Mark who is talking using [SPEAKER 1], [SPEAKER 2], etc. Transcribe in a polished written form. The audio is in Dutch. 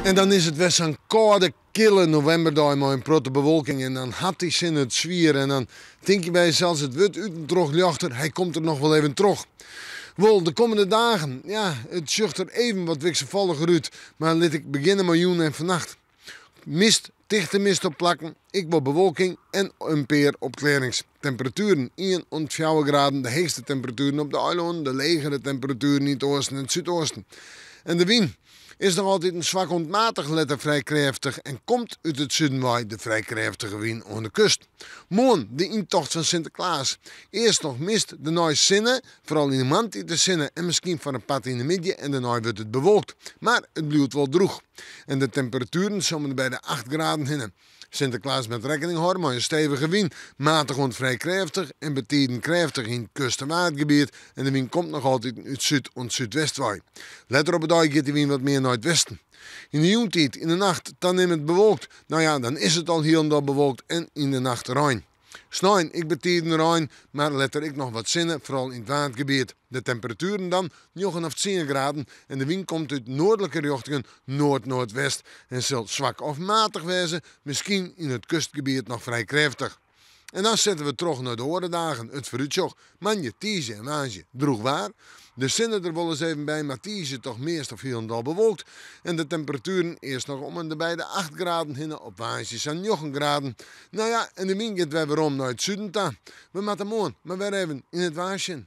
[SPEAKER 1] En dan is het weer zo'n koude, kille novemberdag met een protte bewolking. En dan had hij zin het zwier. En dan denk je bij jezelf, het wordt uit een droog luchter. Hij komt er nog wel even terug. Wel, de komende dagen, ja, het zucht er even wat wisselvalliger uit. Maar laat ik beginnen met joen en vannacht. Mist, dichte mist op plakken, ik wil bewolking en een peer opklaringstemperaturen. 1 tot 4 graden, de hoogste temperaturen op de eilanden, de lagere temperaturen in het oosten en het zuidoosten. En de wind is nog altijd een zwak ontmatig letter vrij krachtig en komt uit het zuiden waai de vrij krachtige wind aan de kust. Morgen de intocht van Sinterklaas. Eerst nog mist de naai zinnen, vooral in de maand te zinnen en misschien van een pad in de midden en daarna wordt het bewolkt. Maar het blijft wel droog. En de temperaturen zullen bij de 8 graden hinnen. Sinterklaas met rekening houden met een stevige wind, matig en vrij krachtig en betiden krachtig in het kust- en waardgebied en de wind komt nog altijd uit zuid- en zuidwestwaai. Let op het dag gaat de wind wat meer naar het westen. In de joentijd, in de nacht, dan neemt het bewolkt. Nou ja, dan is het al hier en daar bewolkt en in de nacht rein. Snijn, ik betiden rein, maar let er ik nog wat zinnen, vooral in het waardgebied. De temperaturen dan 9 of 10 graden en de wind komt uit noordelijke richtingen, noord-noordwest en zal zwak of matig wezen, misschien in het kustgebied nog vrij krachtig. En dan zetten we terug naar de horendagen, het vooruitzicht. Manje, tiesje en maandje droeg waar. De zinnen er wel eens even bij, maar tiesje toch meest of heel en al bewolkt. En de temperaturen eerst nog om en de bij de 8 graden hinnen, op waantjes aan 9 graden. Nou ja, en de wind gaat weer om naar het zuiden toe. We moeten morgen maar weer even in het waasje.